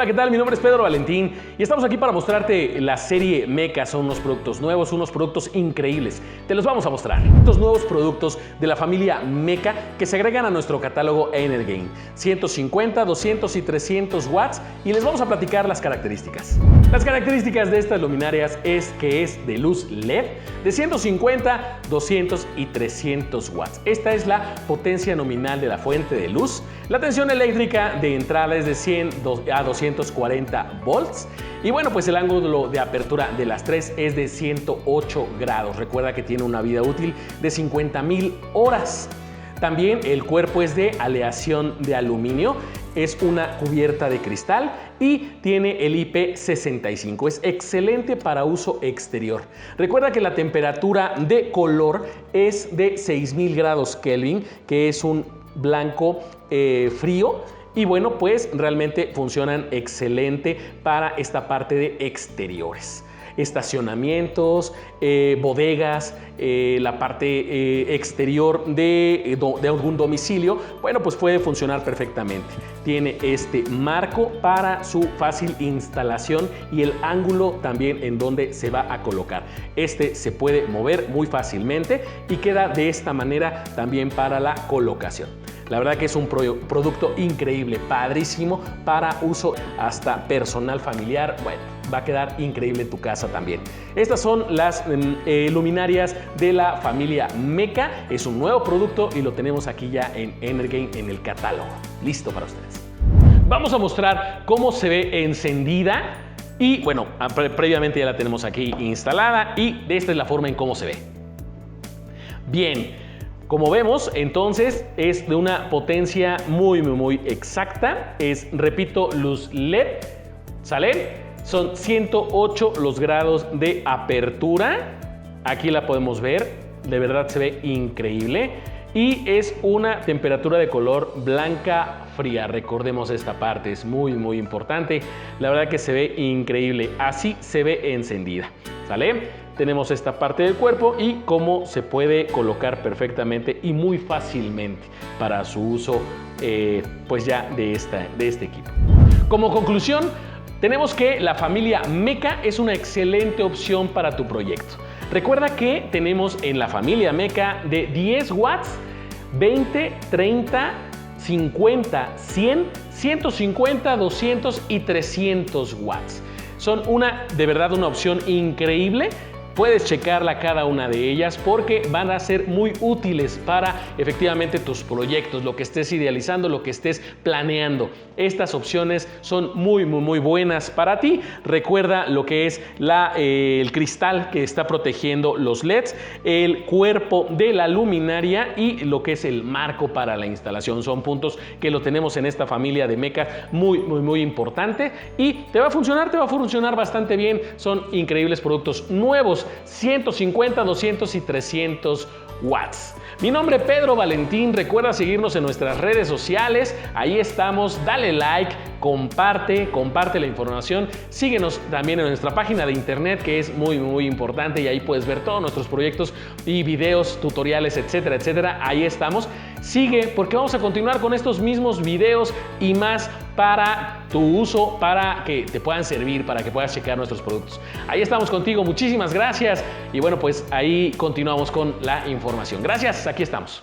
Hola, ¿qué tal? Mi nombre es Pedro Valentín y estamos aquí para mostrarte la serie Meca. Son unos productos nuevos, unos productos increíbles. Te los vamos a mostrar. Estos nuevos productos de la familia Meca que se agregan a nuestro catálogo Energain. 150, 200 y 300 watts y les vamos a platicar las características. Las características de estas luminarias es que es de luz LED de 150, 200 y 300 watts. Esta es la potencia nominal de la fuente de luz. La tensión eléctrica de entrada es de 100 a 240 volts. Y bueno, pues el ángulo de apertura de las tres es de 108 grados. Recuerda que tiene una vida útil de 50,000 horas. También el cuerpo es de aleación de aluminio, es una cubierta de cristal y tiene el IP65. Es excelente para uso exterior. Recuerda que la temperatura de color es de 6000 grados Kelvin, que es un blanco frío. Y bueno, pues realmente funcionan excelente para esta parte de exteriores. Estacionamientos, bodegas, la parte exterior de algún domicilio, bueno, pues puede funcionar perfectamente. Tiene este marco para su fácil instalación y el ángulo también en donde se va a colocar. Este se puede mover muy fácilmente y queda de esta manera también para la colocación. La verdad que es un producto increíble, padrísimo para uso hasta personal, familiar. Bueno, va a quedar increíble en tu casa también. Estas son las luminarias de la familia Meca. Es un nuevo producto y lo tenemos aquí ya en Energain en el catálogo. Listo para ustedes. Vamos a mostrar cómo se ve encendida y bueno, previamente ya la tenemos aquí instalada y esta es la forma en cómo se ve. Bien. Como vemos, entonces es de una potencia muy exacta. Es, repito, luz LED. ¿Sale? Son 108 los grados de apertura. Aquí la podemos ver. De verdad se ve increíble. Y es una temperatura de color blanca fría. Recordemos esta parte, es muy importante. La verdad que se ve increíble. Así se ve encendida. ¿Sale? Tenemos esta parte del cuerpo y cómo se puede colocar perfectamente y muy fácilmente para su uso pues ya de este equipo. Como conclusión, tenemos que la familia Meca es una excelente opción para tu proyecto. Recuerda que tenemos en la familia Meca de 10 watts, 20, 30, 50, 100, 150, 200 y 300 watts. Son de verdad una opción increíble. Puedes checarla cada una de ellas porque van a ser muy útiles para efectivamente tus proyectos, lo que estés idealizando, lo que estés planeando. Estas opciones son muy buenas para ti. Recuerda lo que es el cristal que está protegiendo los LEDs, el cuerpo de la luminaria y lo que es el marco para la instalación. Son puntos que lo tenemos en esta familia de Meca muy importante y te va a funcionar bastante bien. Son increíbles productos nuevos. 150, 200 y 300 watts. Mi nombre es Pedro Valentín. Recuerda seguirnos en nuestras redes sociales. Ahí estamos. Dale like, comparte la información. Síguenos también en nuestra página de internet que es muy importante y ahí puedes ver todos nuestros proyectos y videos, tutoriales, etcétera. Ahí estamos. Sigue porque vamos a continuar con estos mismos videos y más para tu uso, para que te puedan servir, para que puedas checar nuestros productos. Ahí estamos contigo. Muchísimas gracias. Y bueno, pues ahí continuamos con la información. Gracias. Aquí estamos.